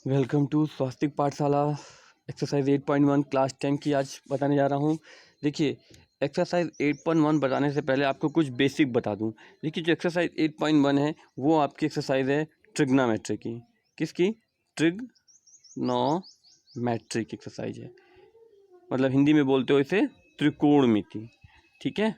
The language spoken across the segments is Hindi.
वेलकम टू स्वास्तिक पाठशाला। एक्सरसाइज 8.1 क्लास 10 की आज बताने जा रहा हूँ। देखिए, एक्सरसाइज 8.1 बताने से पहले आपको कुछ बेसिक बता दूँ। देखिए, जो एक्सरसाइज 8.1 है वो आपकी एक्सरसाइज है ट्रिग्नोमेट्री की। किसकी? ट्रिग्नोमेट्रिक एक्सरसाइज है, मतलब हिंदी में बोलते हो इसे त्रिकोणमिति। ठीक है,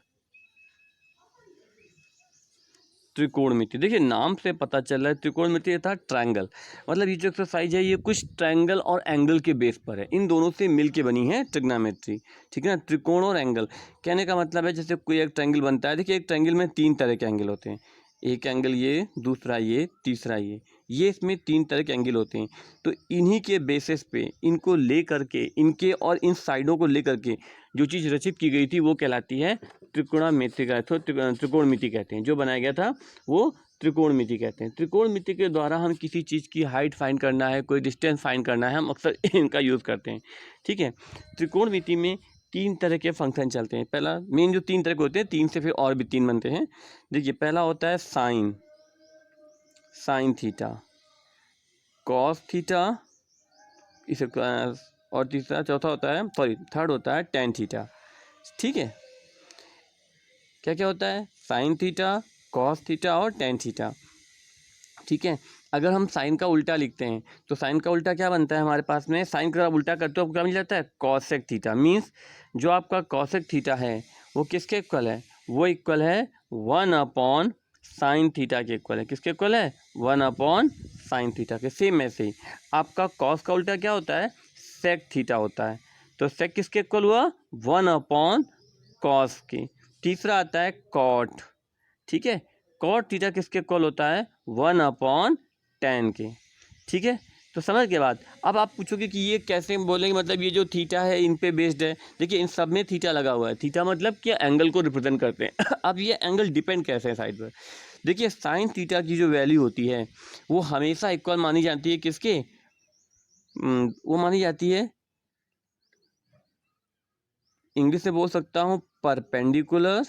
त्रिकोणमिति। देखिए, नाम से पता चल रहा है त्रिकोणमिति अर्थात ट्रायंगल। मतलब ये जो एक्सरसाइज है ये कुछ ट्रायंगल और एंगल के बेस पर है, इन दोनों से मिल के बनी है ट्रिग्नोमेट्री। ठीक है ना, त्रिकोण और एंगल कहने का मतलब है जैसे कोई एक ट्रायंगल बनता है। देखिए, एक ट्रायंगल में 3 तरह के एंगल होते हैं। एक एंगल ये, दूसरा ये, तीसरा ये इसमें 3 तरह के एंगल होते हैं। तो इन्हीं के बेसिस पे इनको ले करके, इनके और इन साइडों को ले करके जो चीज़ रचित की गई थी वो कहलाती है त्रिकोणमिति का, त्रिकोणमिति कहते हैं। जो बनाया गया था वो त्रिकोणमिति कहते हैं। त्रिकोणमिति के द्वारा हम किसी चीज़ की हाइट फाइंड करना है, कोई डिस्टेंस फाइंड करना है, हम अक्सर इनका यूज़ करते हैं। ठीक है, त्रिकोणमिति में 3 तरह के फंक्शन चलते हैं। पहला मेन जो 3 तरह के होते हैं, 3 से फिर और भी 3 बनते हैं। देखिए, पहला होता है साइन थीटा, कॉस थीटा, इसे और तीसरा चौथा होता है, थर्ड होता है टेन थीटा। ठीक है, क्या क्या होता है? साइन थीटा, कॉस थीटा और टेन थीटा। ठीक है, अगर हम साइन का उल्टा लिखते हैं तो साइन का उल्टा क्या बनता है हमारे पास में? साइन का उल्टा करते हो क्या मिल जाता है? Cosec theta. मीन्स जो आपका कॉसेक थीटा है वो किसके इक्वल है? वो इक्वल है 1/sin थीटा के इक्वल है। किसके इक्वल है? 1/sin थीटा के। सेम ऐसे ही आपका कॉस का उल्टा क्या होता है? सेक थीटा होता है। तो सेक किसके इक्वल हुआ? 1/cos के। तीसरा आता है कॉट। ठीक है, कॉट थीटा किसके इक्वल होता है? 1/tan के। ठीक है, तो समझ के बाद अब आप पूछोगे कि ये कैसे बोलेंगे, मतलब ये जो थीटा है इन पे बेस्ड है। देखिए, इन सब में थीटा लगा हुआ है। थीटा मतलब कि एंगल को रिप्रेजेंट करते हैं। अब ये एंगल डिपेंड कैसे है साइड पर? देखिए, साइन थीटा की जो वैल्यू होती है वो हमेशा इक्वल मानी जाती है। किसके? वो मानी जाती है, इंग्लिश में बोल सकता हूँ, परपेंडिकुलर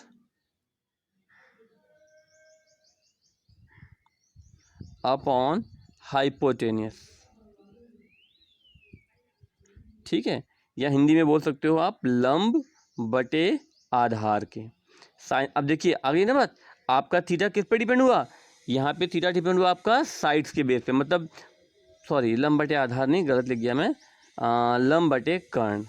अपॉन हाइपोटेनियस। ठीक है, या हिंदी में बोल सकते हो आप लंब बटे आधार के। साइन, अब देखिए आ गई ना बात। आपका थीटा किस पे डिपेंड हुआ? यहाँ पे थीटा डिपेंड हुआ आपका साइड्स के बेस पे, मतलब सॉरी, लंब बटे आधार नहीं, गलत लिख गया मैं, लंब बटे कर्ण।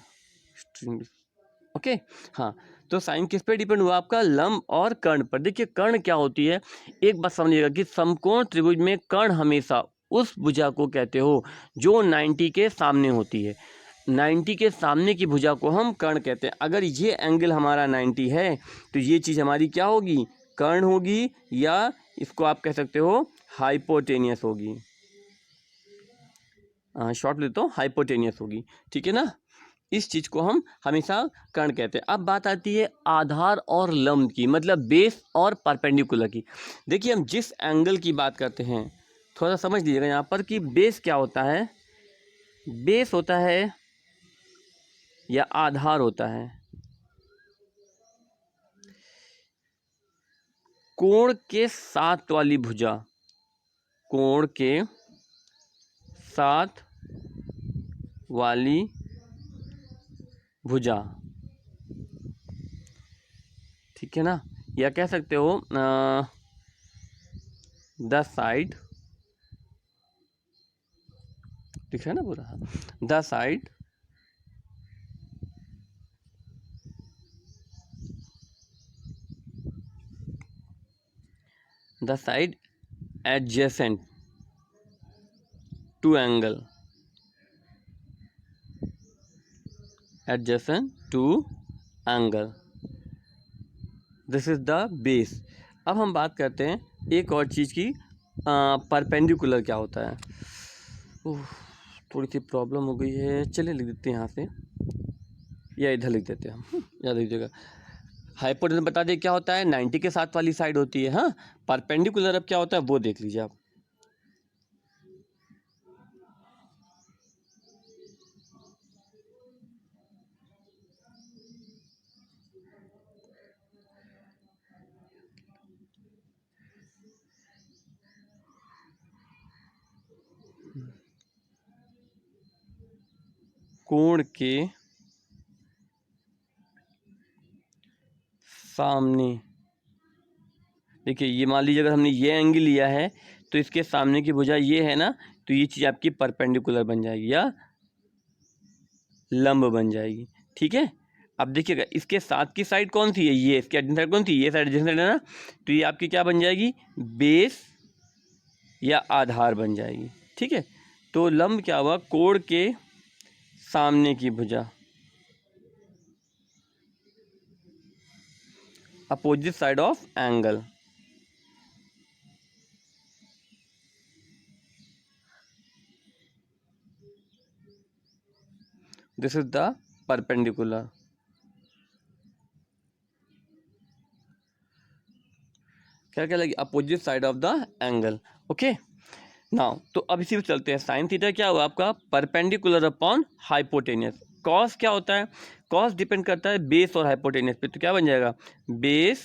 ओके, हाँ, तो साइन किस पे डिपेंड हुआ? आपका लंब और कर्ण पर। देखिए, कर्ण क्या होती है, एक बात समझिएगा कि समकोण त्रिभुज में कर्ण हमेशा उस भुजा को कहते हो जो 90 के सामने होती है। 90 के सामने की भुजा को हम कर्ण कहते हैं। अगर ये एंगल हमारा 90 है तो ये चीज़ हमारी क्या होगी? कर्ण होगी, या इसको आप कह सकते हो हाइपोटेनियस होगी। शॉर्ट ले तो हाइपोटेनियस होगी। ठीक है ना, इस चीज़ को हम हमेशा कर्ण कहते हैं। अब बात आती है आधार और लंब की, मतलब बेस और परपेंडिकुलर की। देखिए, हम जिस एंगल की बात करते हैं थोड़ा सा समझ लीजिएगा यहाँ पर कि बेस क्या होता है। बेस होता है या आधार होता है कोण के साथ वाली भुजा। कोण के साथ वाली भुजा, ठीक है ना, या कह सकते हो द साइड, ठीक है ना पूरा, the side adjacent to angle, this is the base. अब हम बात करते हैं एक और चीज़ की, परपेंडिकुलर क्या होता है। थोड़ी सी प्रॉब्लम हो गई है, चलिए लिख देते हैं यहाँ से, या इधर लिख देते हैं हम, याद रखिएगा। हाइपोटेनस बता दें क्या होता है? 90 के साथ वाली साइड होती है। हाँ, परपेंडिकुलर अब क्या होता है वो देख लीजिए आप। कोण के सामने, देखिए ये मान लीजिए अगर हमने ये एंगल लिया है तो इसके सामने की भुजा ये है ना, तो ये चीज़ आपकी परपेंडिकुलर बन जाएगी या लंब बन जाएगी। ठीक है, अब देखिएगा इसके साथ की साइड कौन सी है, ये इसके एडजेसेंट साइड कौन सी, ये साइड एडजेसेंट साइड है ना, तो ये आपकी क्या बन जाएगी, बेस या आधार बन जाएगी। ठीक है, तो लंब क्या हुआ, कोण के सामने की भुजा, opposite side of angle. This is the perpendicular. क्या क्या लगी, opposite side of the angle. Okay, now तो अब इसी पे चलते हैं। साइन थीटा क्या हुआ आपका, परपेंडिकुलर अपॉन हाइपोटेनियस। कॉस क्या होता है, कॉस डिपेंड करता है बेस और हाइपोटेनियस पे, तो क्या बन जाएगा, बेस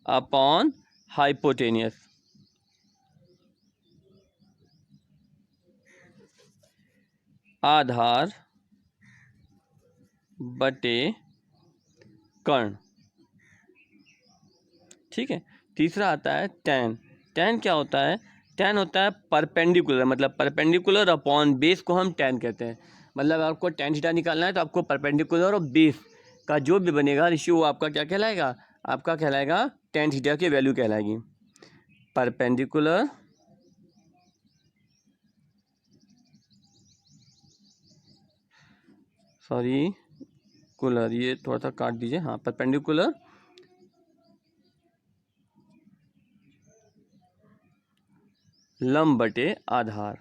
अपॉन हाइपोटेनियस। आधार बटे कर्ण। ठीक है, तीसरा आता है टैन। टैन क्या होता है, टैन होता है परपेंडिकुलर, मतलब परपेंडिकुलर अपॉन बेस को हम टैन कहते हैं। मतलब आपको टैन थीटा निकालना है तो आपको परपेंडिकुलर और बेस का जो भी बनेगा रेशियो वो आपका क्या कहलाएगा, आपका कहलाएगा टैन थीटा की वैल्यू कहलाएगी। परपेंडिकुलर कुलर, ये थोड़ा सा काट दीजिए, हाँ, परपेंडिकुलर लंब बटे आधार।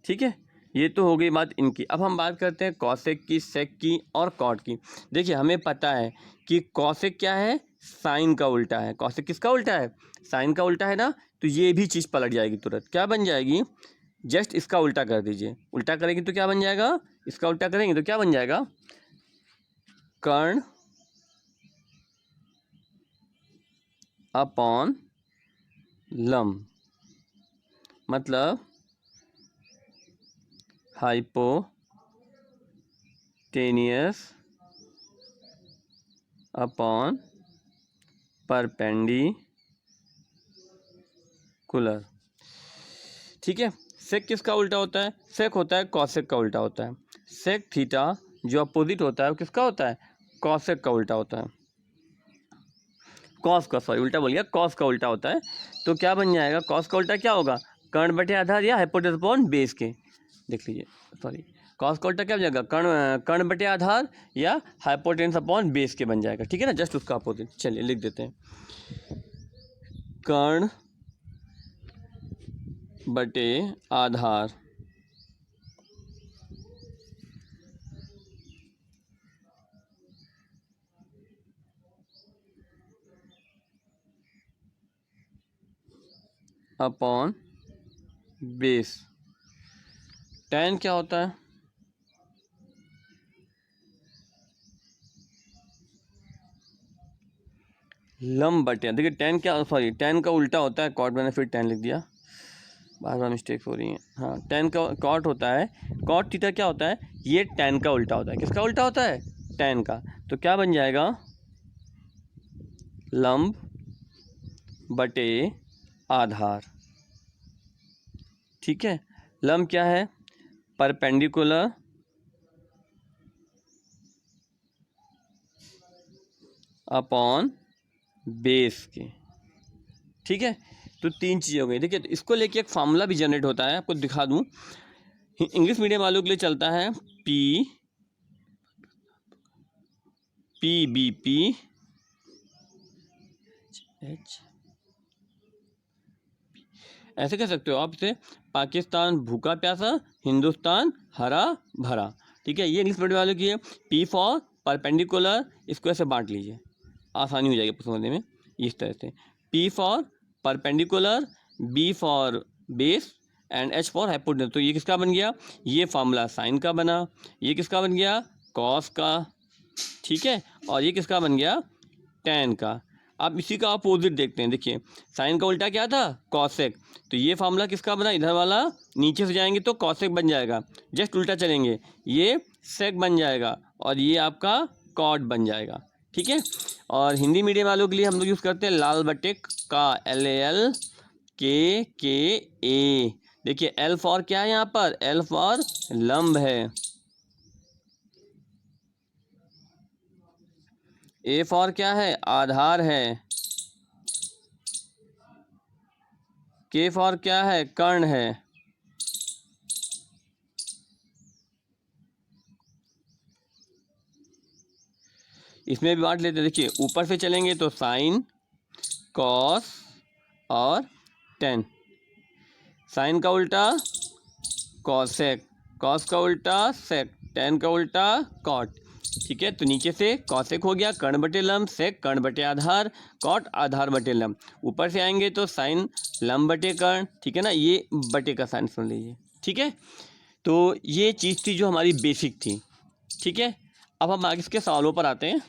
ठीक है, ये तो हो गई बात इनकी। अब हम बात करते हैं कॉसेक की, सेक की और कॉट की। देखिए हमें पता है कि कॉसेक क्या है, साइन का उल्टा है। कॉसेक किसका उल्टा है, साइन का उल्टा है ना, तो ये भी चीज़ पलट जाएगी तुरंत। क्या बन जाएगी, जस्ट इसका उल्टा कर दीजिए, उल्टा करेंगे तो क्या बन जाएगा, इसका उल्टा करेंगे तो क्या बन जाएगा, कर्ण अपॉन लंब, मतलब हाइपोटेनियस अपॉन परपेंडिकुलर। ठीक है, सेक किसका उल्टा होता है, सेक होता है कॉसेक का उल्टा होता है। सेक थीटा जो अपोजिट होता है वो किसका होता है, कॉसेक का उल्टा होता है। कॉस का, सॉरी उल्टा बोल गया, कॉस का उल्टा होता है। तो क्या बन जाएगा, कॉस का उल्टा क्या होगा, कर्ण बटे आधार या हाइपोटेनस अपॉन बेस के। देख लीजिए, सॉरी, कॉस का उल्टा क्या बन जाएगा, कर्ण बटे आधार या हाइपोटेनस अपॉन बेस के बन जाएगा। ठीक है ना, जस्ट उसका अपोजिट। चलिए लिख देते हैं, कर्ण बटे आधार अपॉन बेस। टैन क्या होता है, लंब बटे, देखिए टैन क्या, सॉरी टैन का उल्टा होता है कॉट, मैंने फिर टैन लिख दिया, बार बार मिस्टेक्स हो रही हैं। हाँ, टैन का कॉट होता है, कॉट थीटा क्या होता है, ये टैन का उल्टा होता है। किसका उल्टा होता है, टैन का। तो क्या बन जाएगा, लंब बटे आधार। ठीक है, लंब क्या है, परपेंडिकुलर अपॉन बेस के। ठीक है, तो तीन चीज़ें हो गई। देखिए तो इसको लेके एक फार्मूला भी जनरेट होता है, आपको दिखा दूं, इंग्लिश मीडियम वालों के लिए चलता है पी बी पी एच, ऐसे कह सकते हो आप इसे, पाकिस्तान भूखा प्यासा, हिंदुस्तान हरा भरा। ठीक है, ये इंग्लिश मीडियम वालों की है। पी फॉर परपेंडिकुलर, इसको ऐसे बांट लीजिए, आसानी हो जाएगी समझने में, इस तरह से, P for perpendicular, B for base and H for hypotenuse. तो ये किसका बन गया, ये फार्मूला साइन का बना, ये किसका बन गया, कॉस का। ठीक है, और ये किसका बन गया, टैन का। अब इसी का अपोजिट देखते हैं, देखिए साइन का उल्टा क्या था, कॉसेक। तो ये फार्मूला किसका बना, इधर वाला नीचे से जाएंगे तो कॉसेक बन जाएगा, जस्ट उल्टा चलेंगे, ये सेक बन जाएगा और ये आपका कॉट बन जाएगा। ठीक है, और हिंदी मीडियम वालों के लिए हम लोग यूज़ करते हैं लाल बटे का, LAL के ए। देखिए एल फॉर क्या है यहाँ पर, एल फॉर लंब है, ए फॉर क्या है, आधार है, के फॉर क्या है, कर्ण है। इसमें भी बांट लेते हैं। देखिए ऊपर से चलेंगे तो साइन, कॉस और टेन। साइन का उल्टा कॉसेक, कॉस का उल्टा सेक, टेन का उल्टा कॉट। ठीक है, तो नीचे से कॉसेक हो गया कर्ण बटे लंब, सेक कर्ण बटे आधार, कॉट आधार बटे लंब। ऊपर से आएंगे तो साइन लंब बटे कर्ण। ठीक है ना, ये बटे का साइन सुन लीजिए। ठीक है, तो ये चीज़ थी जो हमारी बेसिक थी। ठीक है, अब हम आगे इसके सवालों पर आते हैं।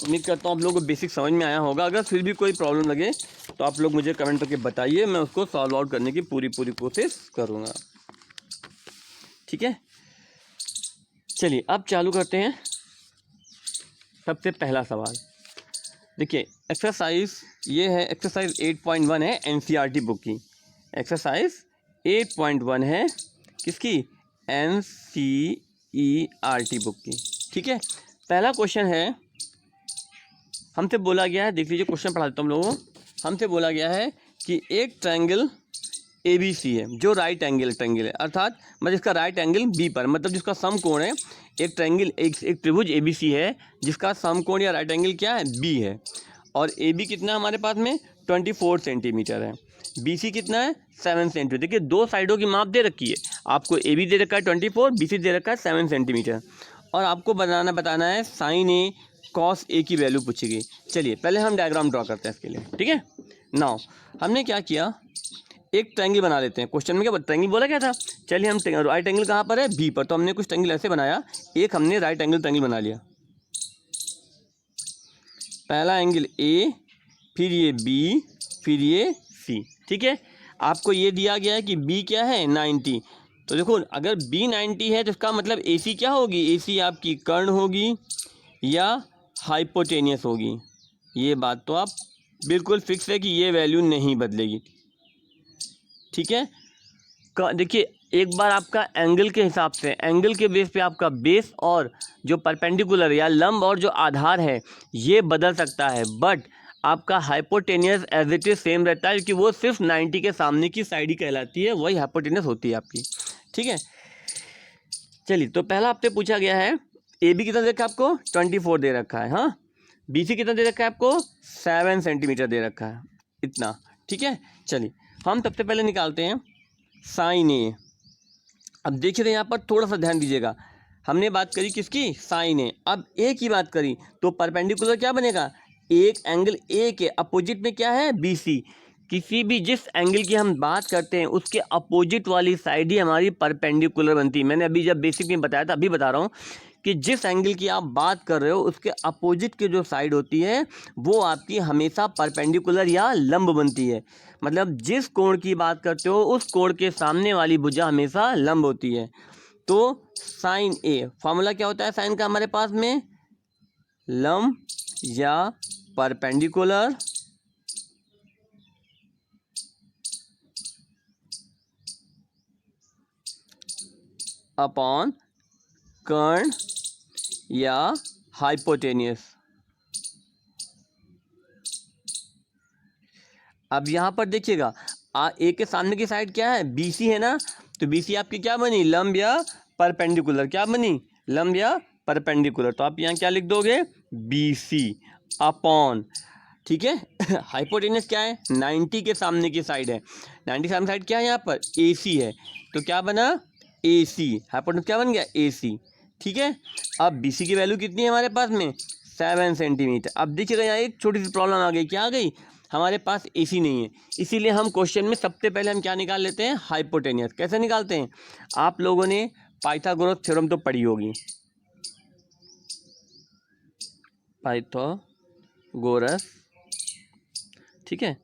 उम्मीद करता हूँ आप लोगों को बेसिक समझ में आया होगा। अगर फिर भी कोई प्रॉब्लम लगे तो आप लोग मुझे कमेंट करके बताइए, मैं उसको सॉल्व आउट करने की पूरी कोशिश करूँगा। ठीक है, चलिए अब चालू करते हैं। सबसे पहला सवाल देखिए, एक्सरसाइज ये है, एक्सरसाइज 8.1 है NCERT बुक की। एक्सरसाइज 8.1 है किसकी, NCERT बुक की। ठीक है, पहला क्वेश्चन है, हमसे बोला गया है, देख लीजिए क्वेश्चन पढ़ा देता हूँ हम लोगों को। हमसे बोला गया है कि एक ट्रायंगल ABC है जो राइट एंगल ट्रायंगल है, अर्थात मतलब इसका राइट एंगल B पर, मतलब जिसका समकोण है, एक ट्रायंगल एक त्रिभुज ABC है जिसका समकोण या राइट एंगल क्या है, B है। और AB कितना हमारे पास में 24 सेंटीमीटर है, BC कितना है 7 सेंटीमीटर। देखिए दो साइडों की माप दे रखी है आपको, AB दे रखा है 24, BC दे रखा है 7 सेंटीमीटर, और आपको बताना है साइन A कॉस A की वैल्यू पूछेगी। चलिए पहले हम डायग्राम ड्रॉ करते हैं इसके लिए। ठीक है, नाउ हमने क्या किया, एक ट्रायंगल बना लेते हैं। क्वेश्चन में क्या ट्रायंगल बोला क्या था, चलिए हम राइट एंगल कहाँ पर है, B पर, तो हमने कुछ ट्रायंगल ऐसे बनाया। एक हमने राइट एंगल ट्रायंगल बना लिया, पहला एंगल A, फिर ये B, फिर ये C। ठीक है, आपको ये दिया गया है कि B क्या है 90, तो देखो अगर B 90 है तो इसका मतलब AC क्या होगी, AC आपकी कर्ण होगी या हाइपोटेनियस होगी। ये बात तो आप बिल्कुल फिक्स है कि ये वैल्यू नहीं बदलेगी। ठीक है, देखिए एक बार आपका एंगल के हिसाब से, एंगल के बेस पे आपका बेस और जो परपेंडिकुलर या लंब और जो आधार है ये बदल सकता है, बट आपका hypotenuse as it is same रहता है, क्योंकि वो सिर्फ 90 के सामने की साइड ही कहलाती है, वही हाइपोटेनियस होती है आपकी। ठीक है, चलिए तो पहला आपसे पूछा गया है, ए बी कितना दे रखा है आपको 24 दे रखा है, हाँ, बी सी कितना दे रखा है आपको 7 सेंटीमीटर दे रखा है, इतना। ठीक है, चलिए हम सबसे पहले निकालते हैं साइन ए। अब देखिए यहाँ पर थोड़ा सा ध्यान दीजिएगा, हमने बात करी किसकी, साइन ए। अब ए की बात करी तो परपेंडिकुलर क्या बनेगा, एक एंगल ए के अपोजिट में क्या है, बी सी। किसी भी जिस एंगल की हम बात करते हैं उसके अपोजिट वाली साइड ही हमारी परपेंडिकुलर बनती है। मैंने अभी जब बेसिक में बताया था, अभी बता रहा हूँ कि जिस एंगल की आप बात कर रहे हो उसके अपोजिट की जो साइड होती है वो आपकी हमेशा परपेंडिकुलर या लंब बनती है। मतलब जिस कोण की बात करते हो उस कोण के सामने वाली भुजा हमेशा लंब होती है। तो साइन ए, फॉर्मूला क्या होता है साइन का हमारे पास में, लंब या परपेंडिकुलर अपॉन कर्ण या हाइपोटेनियस। अब यहाँ पर देखिएगा ए के सामने की साइड क्या है, BC है ना, तो BC आपकी क्या बनी, लंब या परपेंडिकुलर, क्या बनी, लंब या परपेंडिकुलर। तो आप यहाँ क्या लिख दोगे, BC अपॉन, ठीक है हाइपोटेनस क्या है, 90 के सामने की साइड है, 90 सामने साइड क्या है यहाँ पर, AC है, तो क्या बना AC, हाइपोटेनस क्या बन गया AC। ठीक है, अब BC की वैल्यू कितनी है हमारे पास में 7 सेंटीमीटर। अब देखिएगा यहाँ एक छोटी सी प्रॉब्लम आ गई, क्या आ गई, हमारे पास AC नहीं है, इसीलिए हम क्वेश्चन में सबसे पहले हम क्या निकाल लेते हैं, हाइपोटेनियस। कैसे निकालते हैं, आप लोगों ने पाइथागोरस थ्योरम तो पढ़ी होगी, पाइथागोरस, ठीक है,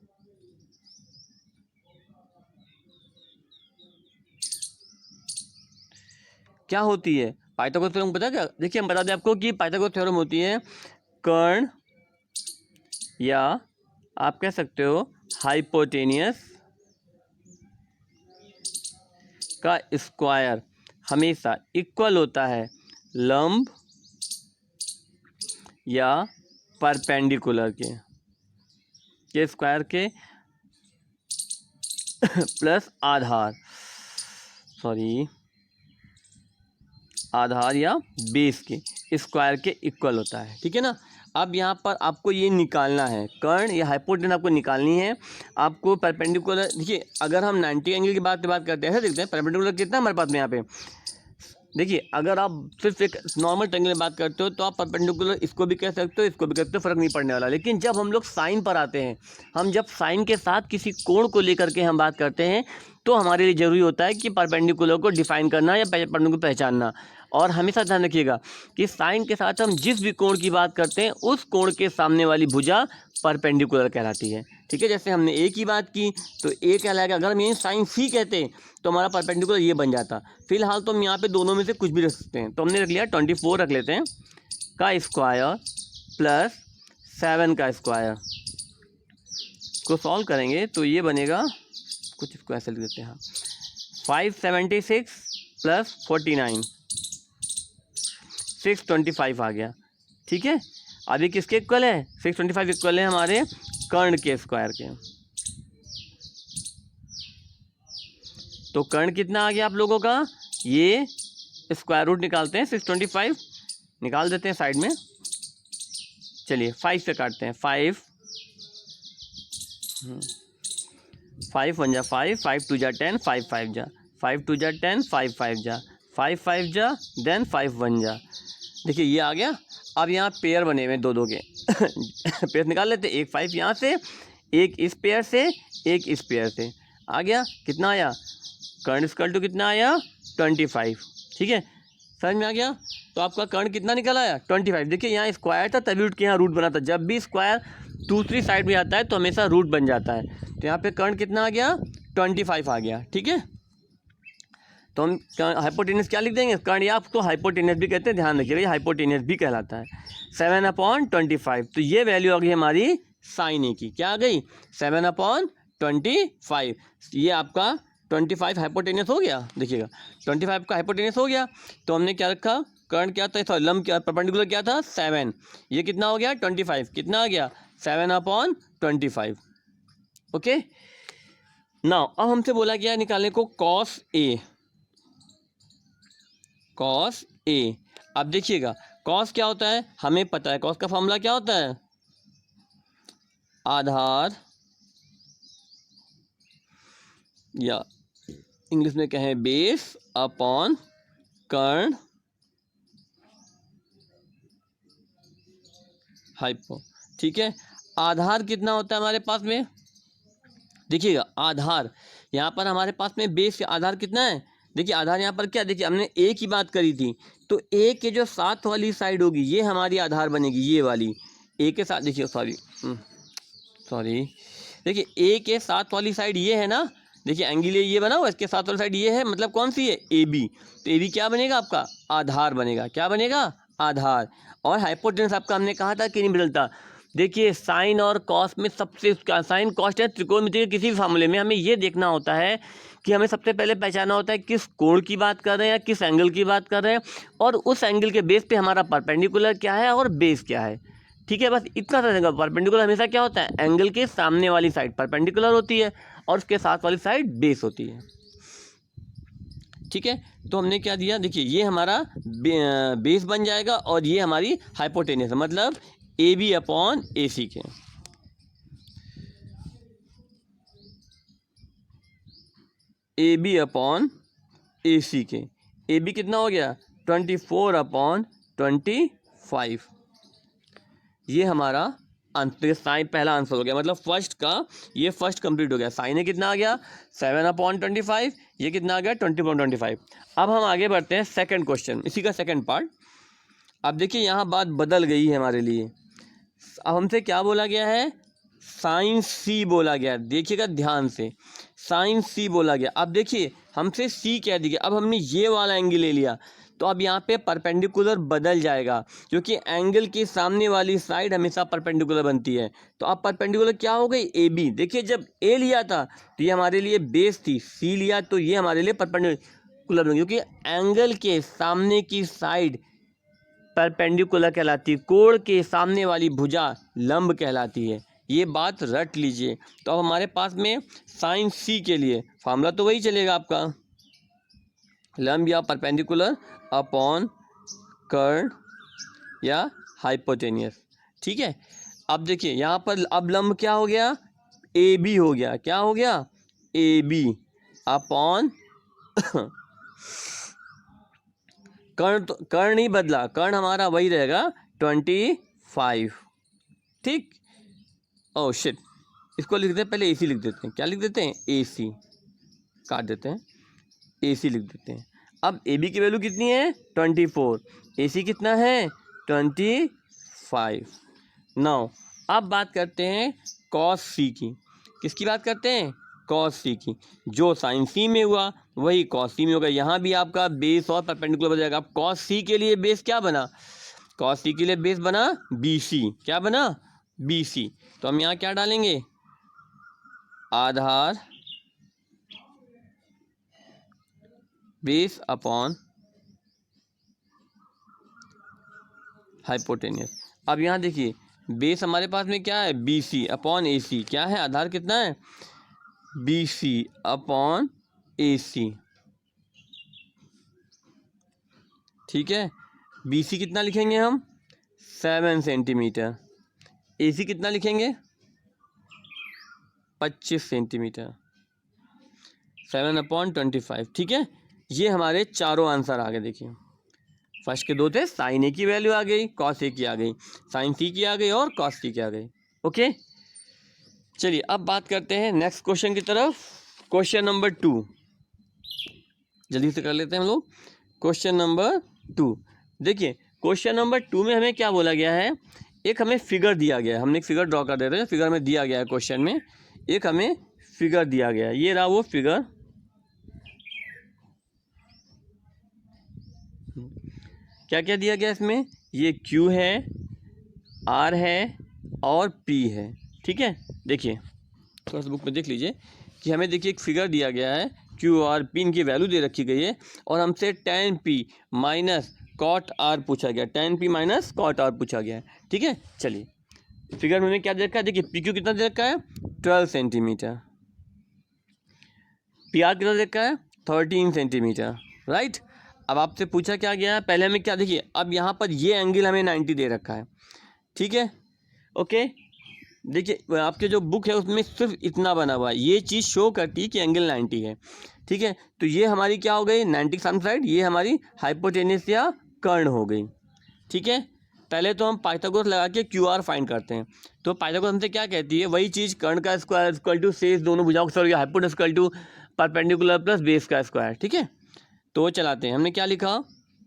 क्या होती है? पाइथागोरस थ्योरम पता है क्या? देखिए हम बता दें आपको कि पाइथागोरस थ्योरम होती है कर्ण या आप कह सकते हो हाइपोटेनियस का स्क्वायर हमेशा इक्वल होता है लंब या परपेंडिकुलर के स्क्वायर के प्लस आधार या बेस के स्क्वायर के इक्वल होता है। ठीक है ना। अब यहाँ पर आपको ये निकालना है, कर्ण या हाइपोटेनस आपको निकालनी है। आपको परपेंडिकुलर, देखिए अगर हम 90 एंगल की बात करते हैं, ऐसा देखते हैं परपेंडिकुलर कितना हमारे पास में यहाँ पे। देखिए अगर आप सिर्फ एक नॉर्मल ट्रायंगल में बात करते हो तो आप परपेंडिकुलर इसको भी कह सकते हो, इसको भी कह सकते हो, फर्क नहीं पड़ने वाला। लेकिन जब हम लोग साइन पर आते हैं, हम जब साइन के साथ किसी कोण को लेकर के हम बात करते हैं तो हमारे लिए ज़रूरी होता है कि परपेंडिकुलर को डिफाइन करना या परपेंडिकुलर को पहचानना। और हमेशा ध्यान रखिएगा कि साइन के साथ हम जिस भी कोण की बात करते हैं उस कोण के सामने वाली भुजा परपेंडिकुलर कहलाती है। ठीक है, जैसे हमने ए की बात की तो ए कहलाएगा, अगर हम यही साइन सी कहते तो हमारा परपेंडिकुलर ये बन जाता। फिलहाल तो हम यहाँ पे दोनों में से कुछ भी रख सकते हैं, तो हमने रख लिया 24 रख लेते हैं का स्क्वायर प्लस 7 का स्क्वायर को सॉल्व करेंगे तो ये बनेगा, कुछ इसको ऐसे लिख देते हैं, हाँ 576 प्लस 49 625 आ गया। ठीक है, अभी किसके इक्वल है? 625 इक्वल है हमारे कर्ण के स्क्वायर के। तो कर्ण कितना आ गया आप लोगों का? ये स्क्वायर रूट निकालते हैं, 625 निकाल देते हैं साइड में। चलिए 5 से काटते हैं, 5 1 जा 5, 5 2 जा 10, 5 5 जा 5 2 जा 10, 5 5 जा 5 5 जा देन 5 1 जा। देखिए ये आ गया। अब यहाँ पेयर बने हुए दो के पेयर निकाल लेते हैं, एक 5 यहाँ से, एक इस पेयर से, एक इस पेयर से। आ गया, कितना आया? कर्ण स्क्वायर टू कितना आया? 25। ठीक है, समझ में आ गया। तो आपका कर्ण कितना निकल आया? 25। देखिए यहाँ स्क्वायर था तभी उसके यहाँ रूट बना था। जब भी स्क्वायर दूसरी साइड में आता है तो हमेशा रूट बन जाता है। तो यहाँ पे कर्ण कितना आ गया? 25 आ गया। ठीक है, तो हम हाइपोटेनस क्या लिख देंगे? कर्ण, या आपको हाइपोटेनस भी कहते हैं, ध्यान रखिएगा ये हाइपोटेनस भी कहलाता है। 7/25। तो ये वैल्यू आ गई हमारी साइन ए की। क्या आ गई? 7/25। ये आपका 25 हाइपोटेनस हो गया। देखिएगा 25 का हाइपोटेनस हो गया। तो हमने क्या रखा? कर्ण क्या था, सॉरी लंब क्या, परपेंडिकुलर क्या था? 7। ये कितना हो गया? 25। कितना आ गया? 7/25। ओके, नाउ अब हमसे बोला गया निकालने को कॉस ए। कॉस ए, अब देखिएगा कॉस क्या होता है हमें पता है। कॉस का फॉर्मूला क्या होता है? आधार या इंग्लिश में कहें बेस अपॉन कर्ण हाइपो। ठीक है, आधार कितना होता है हमारे पास में? देखिएगा आधार यहाँ पर हमारे पास में बेस आधार कितना है? देखिए आधार यहाँ पर क्या, देखिए हमने ए की बात करी थी तो ए के जो साथ वाली साइड होगी ये हमारी आधार बनेगी, ये वाली ए के साथ। देखिए सॉरी देखिए ए के साथ वाली साइड ये है ना, देखिए एंगल ये बना हुआ, इसके साथ वाली साइड ये है, मतलब कौन सी है? A B. तो ए बी क्या बनेगा आपका? आधार बनेगा। क्या बनेगा? आधार। और हाइपोटेनस आपका हमने कहा था कि नहीं बदलता। देखिए साइन और कॉस में सबसे, साइन कॉस है त्रिकोणमिति के किसी भी फार्मूले में हमें ये देखना होता है कि हमें सबसे पहले पहचाना होता है किस कोण की बात कर रहे हैं या किस एंगल की बात कर रहे हैं, और उस एंगल के बेस पे हमारा परपेंडिकुलर क्या है और बेस क्या है। ठीक है, बस इतना सा। परपेंडिकुलर हमेशा क्या होता है? एंगल के सामने वाली साइड परपेंडिकुलर होती है और उसके साथ वाली साइड बेस होती है। ठीक है, तो हमने क्या दिया? देखिए ये हमारा बेस बन जाएगा और ये हमारी हाइपोटेनस है, मतलब ए बी अपॉन ए सी के। ए बी अपॉन ए सी के। ए बी कितना हो गया? 24/25। ये हमारा आंसर, साइन पहला आंसर हो गया, मतलब फर्स्ट का ये फर्स्ट कंप्लीट हो गया। साइन ए कितना आ गया? 7/25। ये कितना आ गया? 20/25। अब हम आगे बढ़ते हैं सेकंड क्वेश्चन, इसी का सेकंड पार्ट। अब देखिए यहाँ बात बदल गई है हमारे लिए। अब हमसे क्या बोला गया है? साइन सी बोला गया, देखिएगा ध्यान से, साइन सी बोला गया। अब देखिए हमसे सी कह दिया, अब हमने ये वाला एंगल ले लिया, तो अब यहाँ पे परपेंडिकुलर बदल जाएगा, क्योंकि एंगल की सामने वाली साइड हमेशा परपेंडिकुलर बनती है। तो अब परपेंडिकुलर क्या हो गई, ए बी। देखिए जब ए लिया था तो ये हमारे लिए बेस थी, सी लिया तो ये हमारे लिए परपेंडिकुलर बन गई, क्योंकि एंगल के सामने की साइड परपेंडिकुलर कहलाती है, कोण के सामने वाली भुजा लंब कहलाती है। ये बात रट लीजिए। तो अब हमारे पास में साइन सी के लिए फार्मूला तो वही चलेगा आपका, लंब या परपेंडिकुलर अपॉन कर्ण या हाइपोटेनियस। ठीक है, अब देखिए यहाँ पर अब लंब क्या हो गया, ए बी हो गया। क्या हो गया, ए बी अपॉन कर्ण, तो कर्ण नहीं बदला, कर्ण हमारा वही रहेगा 25। ठीक, ओह शिट, इसको लिख देते हैं, पहले ए सी लिख देते हैं। क्या लिख देते हैं, ए सी, काट देते हैं, ए सी लिख देते हैं। अब ए बी की वैल्यू कितनी है, 24, ए सी कितना है, 25। नाउ अब बात करते हैं कॉस सी की। किसकी बात करते हैं, कॉस सी की। जो साइन सी में हुआ वही कॉस सी में होगा। यहाँ भी आपका बेस और परपेंडिकुलर बन जाएगा। अब कॉस सी के लिए बेस क्या बना, कॉस सी के लिए बेस बना बी सी। क्या बना, बी सी। तो हम यहाँ क्या डालेंगे, आधार बेस अपॉन हाइपोटेनियस। अब यहाँ देखिए बेस हमारे पास में क्या है, बी सी अपॉन ए सी। क्या है, आधार कितना है, बी सी अपॉन ए सी। ठीक है, बी सी कितना लिखेंगे हम, 7 सेंटीमीटर। ए सी कितना लिखेंगे, 25 सेंटीमीटर। 7/25। ठीक है, ये हमारे चारों आंसर आ गए। देखिए फर्स्ट के दो थे, साइन ए की वैल्यू आ गई, कॉस ए की आ गई, साइन सी की आ गई और कॉस सी की आ गई। ओके, चलिए अब बात करते हैं नेक्स्ट क्वेश्चन की तरफ। क्वेश्चन नंबर 2 जल्दी से कर लेते हैं हम लोग। क्वेश्चन नंबर 2, देखिए क्वेश्चन नंबर 2 में हमें क्या बोला गया है, एक हमें फिगर दिया गया है। हमने एक फिगर ड्रॉ कर देते हैं, फिगर में दिया गया है क्वेश्चन में, एक हमें फिगर दिया गया है। ये रहा वो फिगर। क्या क्या दिया गया इसमें, ये Q है, R है और P है। ठीक है, देखिए थोड़ा सा बुक में देख लीजिए कि हमें देखिए एक फिगर दिया गया है, Q और P इनकी वैल्यू दे रखी गई है और हमसे tan P minus cot R पूछा गया, tan P minus cot R पूछा गया है। ठीक है, चलिए फिगर में हमें क्या दे रखा है, देखिए PQ कितना दे रखा है, 12 सेंटीमीटर, PR कितना दे रखा है, 13 सेंटीमीटर। राइट, अब आपसे पूछा क्या गया है, पहले हमें क्या, देखिए अब यहाँ पर ये एंगल हमें 90 दे रखा है। ठीक है, ओके, देखिए आपके जो बुक है उसमें सिर्फ इतना बना हुआ है, ये चीज़ शो करती है कि एंगल 90 है। ठीक है, तो ये हमारी क्या हो गई, 90 सामने साइड, ये हमारी हाइपोटेनियस या कर्ण हो गई। ठीक है, पहले तो हम पाइथागोरस लगा के क्यू आर फाइंड करते हैं। तो पाइथागोरस हमसे क्या कहती है, वही चीज़, कर्ण का स्क्वायर इक्वल टू शेष दोनों भुजाओं का square, hypotenuse equal to perpendicular plus base का स्क्वायर। ठीक है, तो चलाते हैं, हमने क्या लिखा,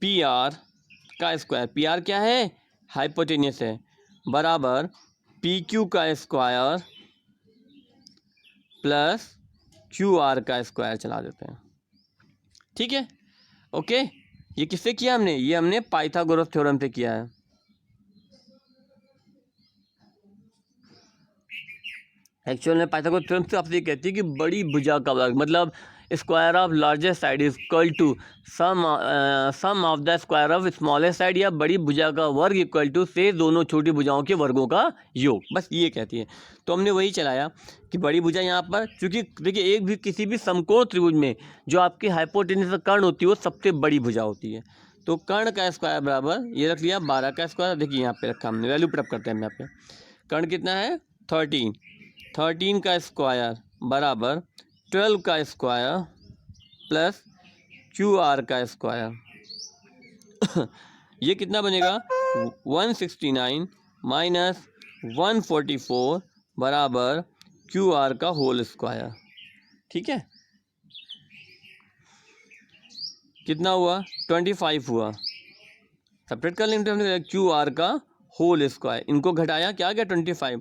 पी आर का स्क्वायर, पी आर क्या है, हाइपोटेनियस है, बराबर पी क्यू का स्क्वायर प्लस क्यू आर का स्क्वायर चला देते हैं। ठीक है, ओके, ये किससे किया हमने, ये हमने पाइथागोरस थ्योरम से किया है। एक्चुअल में पाइथागोरस थ्योरम से आपसे ये कहती है कि बड़ी भुजा का वर्ग, मतलब square of largest side is equal to sum of the square of smallest side, या बड़ी भुजा का वर्ग इक्वल टू से दोनों छोटी भुजाओं के वर्गों का योग, बस ये कहती है। तो हमने वही चलाया कि बड़ी भुजा यहाँ पर, क्योंकि देखिए एक भी किसी भी समकोण त्रिभुज में जो आपकी हाइपोटेनस कर्ण होती है वो सबसे बड़ी भुजा होती है। तो कर्ण का स्क्वायर बराबर ये रख लिया 12 का स्क्वायर, देखिए यहाँ पे रखा हमने, वैल्यू पुट अप करते हैं हम यहाँ पे। कर्ण कितना है, 13 का स्क्वायर बराबर 12 का स्क्वायर प्लस क्यू आर का स्क्वायर। ये कितना बनेगा, 169 माइनस 144 बराबर क्यू आर का होल स्क्वायर। ठीक है, कितना हुआ, 25 हुआ, सेपरेट कर लेंगे हमने, क्यू आर का होल स्क्वायर, इनको घटाया क्या गया 25,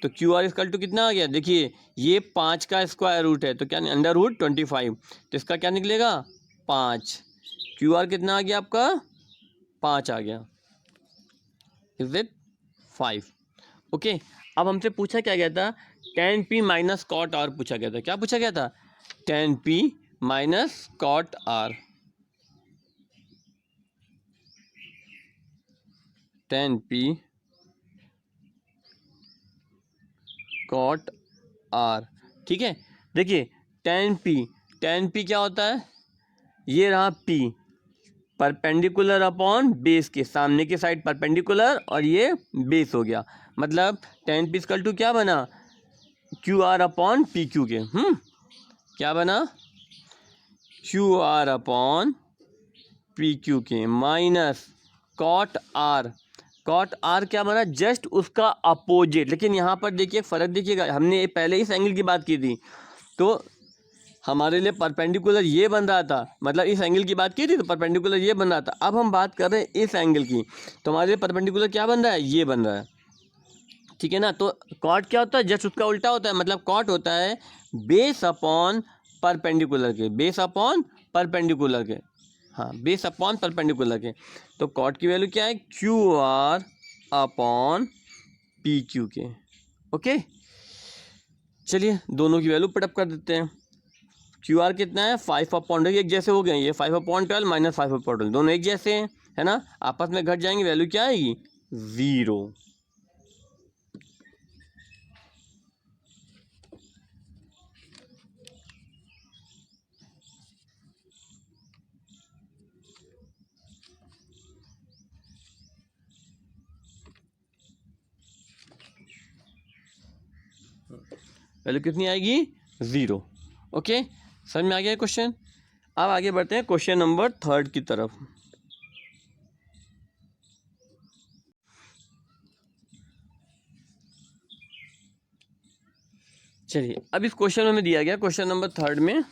तो क्यू आर इक्वल टू कितना आ गया, देखिए ये 5 का स्क्वायर रूट है तो क्या अंडर रूट 25, तो इसका क्या निकलेगा 5। क्यू आर कितना आ गया आपका 5 आ गया, इज इट 5। ओके, अब हमसे पूछा क्या गया था, tan p minus cot R पूछा गया था। क्या पूछा गया था, tan p minus cot R, tan p cot R. ठीक है, देखिए tan p क्या होता है, ये रहा p परपेंडिकुलर अपॉन बेस के, सामने की साइड परपेंडिकुलर और ये बेस हो गया, मतलब tan p इक्वल टू क्या बना, Q R upon P Q के। क्या बना, Q R upon P Q के minus cot R. Cot R क्या बना, जस्ट उसका अपोजिट। लेकिन यहाँ पर देखिए फ़र्क देखिएगा, हमने पहले इस एंगल की बात की थी तो हमारे लिए परपेंडिकुलर ये बन रहा था, मतलब इस एंगल की बात की थी तो परपेंडिकुलर ये बन रहा था। अब हम बात कर रहे हैं इस एंगल की, तो हमारे लिए परपेंडिकुलर क्या बन रहा है, ये बन रहा है। ठीक है ना, तो कॉट क्या होता है, जस्ट उसका उल्टा होता है, मतलब कॉट होता है बेस अपॉन परपेंडिकुलर के, बेस अपॉन परपेंडिकुलर के, हाँ बेस अपॉन परपेंडिकुलर के। तो कॉट की वैल्यू क्या है, Q R upon P Q के। ओके, चलिए दोनों की वैल्यू पुटअप कर देते हैं। क्यू आर कितना है 5 अपॉन, एक जैसे हो गए, ये 5/12 माइनस 5/12 दोनों एक जैसे हैं, है ना, आपस में घट जाएंगे, वैल्यू क्या आएगी 0। वैल्यू कितनी आएगी 0। ओके, समझ में आ गया क्वेश्चन। अब आगे बढ़ते हैं क्वेश्चन नंबर 3 की तरफ। चलिए, अब इस क्वेश्चन में दिया गया क्वेश्चन नंबर 3 में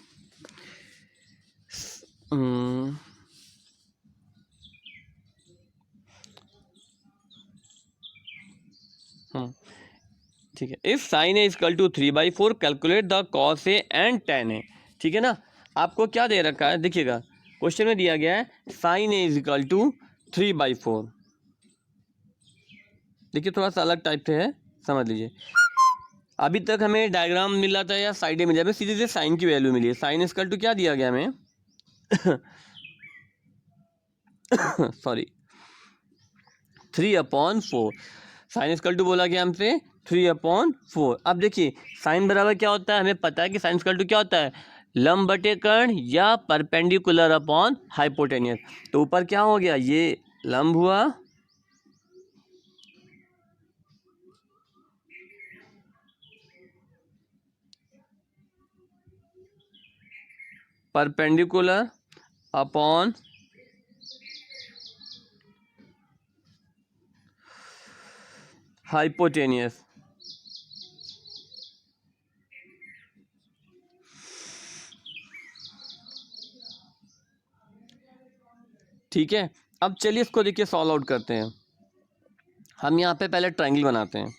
ठीक है, if sine A equal to 3/4 calculate the cos A and tan A. ठीक है ना, आपको क्या दे रखा है, देखिएगा क्वेश्चन में दिया गया है साइन ए इजकल टू 3/4। देखिए थोड़ा सा अलग टाइप से है, समझ लीजिए। अभी तक हमें डायग्राम मिला था या साइडें मिली, हमें सीधे सीधे साइन की वैल्यू मिली है। साइन इजकल टू क्या दिया गया हमें सॉरी 3/4। साइन इजकल टू बोला गया हमसे 3/4। अब देखिए साइन बराबर क्या होता है, हमें पता है कि साइन इजकल टू क्या होता है, लंब बटे कर्ण या परपेंडिकुलर अपॉन हाइपोटेनियस। तो ऊपर क्या हो गया, ये लंब हुआ, परपेंडिकुलर अपॉन हाइपोटेनियस। ठीक है, अब चलिए इसको देखिए सॉल्व आउट करते हैं। हम यहाँ पे पहले ट्रायंगल बनाते हैं।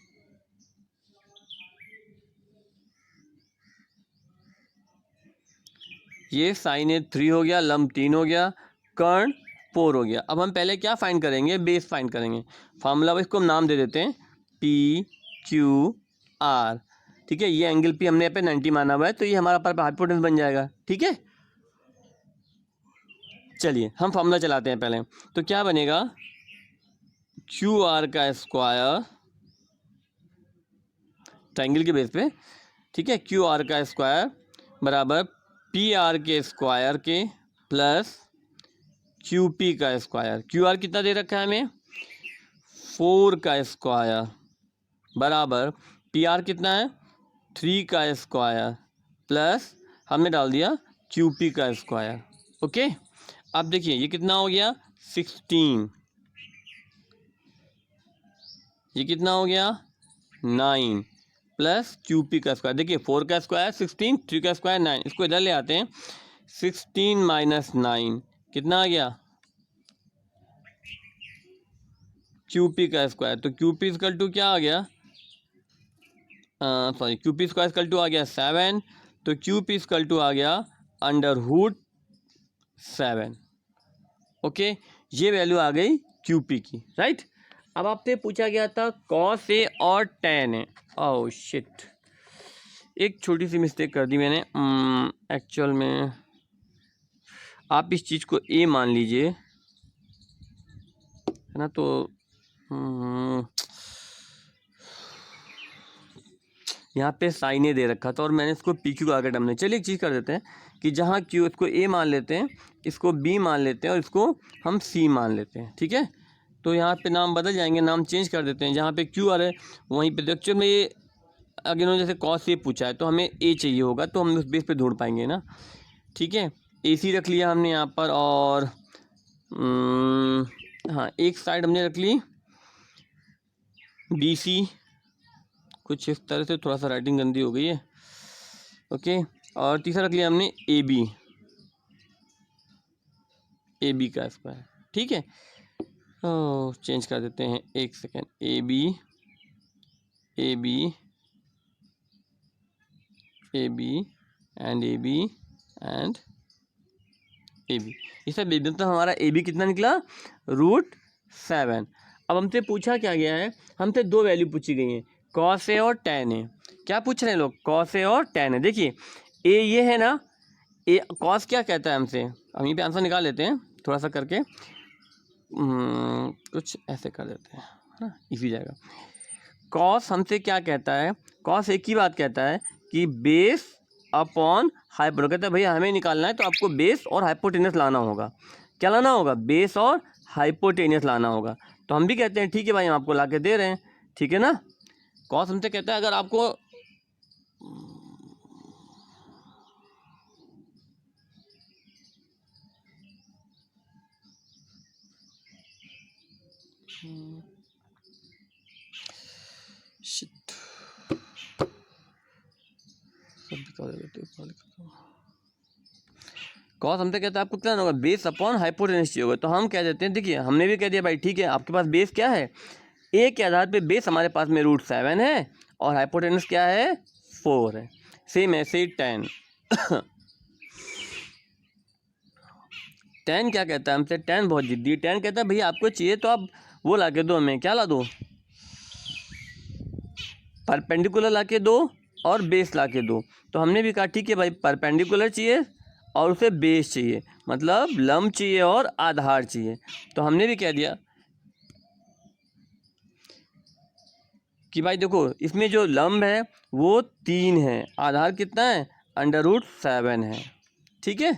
ये साइन ए 3 हो गया, लंब 3 हो गया, कर्ण 4 हो गया। अब हम पहले क्या फाइंड करेंगे, बेस फाइंड करेंगे। फार्मूला इसको हम नाम दे देते हैं पी क्यू आर। ठीक है, ये एंगल पी हमने यहाँ पे 90 माना हुआ है, तो ये हमारा पर हाइपोटेन्यूस बन जाएगा। ठीक है, चलिए हम फार्मूला चलाते हैं पहले। तो क्या बनेगा, क्यू आर का स्क्वायर ट्रायंगल के बेस पे, ठीक है, क्यू आर का स्क्वायर बराबर पी आर के स्क्वायर के प्लस क्यू पी का स्क्वायर। क्यू आर कितना दे रखा है हमें 4 का स्क्वायर बराबर पी आर कितना है 3 का स्क्वायर प्लस हमने डाल दिया क्यू पी का स्क्वायर। ओके, अब देखिए ये कितना हो गया 16, ये कितना हो गया 9 प्लस क्यू पी का स्क्वायर। देखिए 4 का स्क्वायर 16, 3 का स्क्वायर 9, इसको इधर ले आते हैं। 16 माइनस 9 कितना आ गया क्यू पी का स्क्वायर। तो क्यू पी इक्वल टू क्या आ गया sorry Q P square equal to आ गया 7, तो क्यू पी इक्वल टू आ गया √7। ओके, ये वैल्यू आ गई क्यू पी की, राइट। अब आपसे पूछा गया था कॉस ए और tan ए। ओह शिट, एक छोटी सी मिस्टेक कर दी मैंने। एक्चुअल में आप इस चीज़ को ए मान लीजिए, है ना, तो यहाँ पे साइन ए दे रखा था और मैंने इसको पी क्यू आगे डमने। चलिए एक चीज़ कर देते हैं कि जहाँ क्यू, इसको ए मान लेते हैं, इसको बी मान लेते हैं और इसको हम सी मान लेते हैं, ठीक है। तो यहाँ पे नाम बदल जाएंगे, नाम चेंज कर देते हैं। जहाँ पे क्यू आ रहा है वहीं पे एक्चुअल में ये अगर उन्होंने जैसे कॉस ए पूछा है तो हमें ए चाहिए होगा, तो हम उस बेस पे ढूंढ पाएंगे ना, ठीक है। ए सी रख लिया हमने यहाँ पर, और हाँ एक साइड हमने रख ली बी सी, कुछ इस तरह से, थोड़ा सा राइटिंग गंदी हो गई है, ओके। और तीसरा रख लिया हमने ए बी का स्क्वायर, ठीक है। चेंज कर देते हैं, एक second, A B and A B, ये सब बेबी, तो हमारा ए बी कितना निकला √7। अब हमसे पूछा क्या गया है, हमसे दो वैल्यू पूछी गई हैं, कॉस ए और tan ए। क्या पूछ रहे हैं लोग, कॉस ए और tan ए। देखिए ए ये है ना, ए कॉस क्या कहता है हमसे, हम यहीं पे आंसर निकाल लेते हैं थोड़ा सा करके, कुछ ऐसे कर देते हैं, है ना, इसी जाएगा। कॉस हमसे क्या कहता है, कॉस एक ही बात कहता है कि बेस अपॉन हाइपोटेनस। कहता है भैया हमें निकालना है तो आपको बेस और हाइपोटेनस लाना होगा। क्या लाना होगा, बेस और हाइपोटेनस लाना होगा। तो हम भी कहते हैं ठीक है भाई, हम आपको ला के दे रहे हैं, ठीक है ना। कॉस हमसे कहता है अगर आपको कॉस हमसे कहता है आपको क्या होगा, बेस अपॉन हाइपोटेनस चाहिए होगा। तो हम कह देते हैं, देखिए हमने भी कह दिया भाई ठीक है, आपके पास बेस क्या है, ए के आधार पे बेस हमारे पास में √7 है और हाइपोटेनस क्या है 4 है। सेम ऐसे ही tan tan क्या कहता है हमसे, tan बहुत जिद्दी है। tan कहता है भैया आपको चाहिए तो आप वो ला के दो, हमें क्या ला दो, परपेंडिकुलर ला के दो और बेस ला के दो। तो हमने भी कहा ठीक है भाई, परपेंडिकुलर चाहिए और उसे बेस चाहिए, मतलब लंब चाहिए और आधार चाहिए। तो हमने भी कह दिया कि भाई देखो इसमें जो लंब है वो 3 है, आधार कितना है √7 है, ठीक है।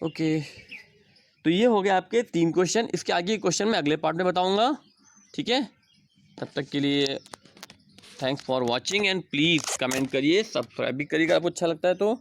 ओके, तो ये हो गया आपके 3 क्वेश्चन। इसके आगे क्वेश्चन मैं अगले पार्ट में बताऊंगा, ठीक है। तब तक के लिए thanks for watching and please comment करिए, सब्सक्राइब भी करिएगा आपको अच्छा लगता है तो।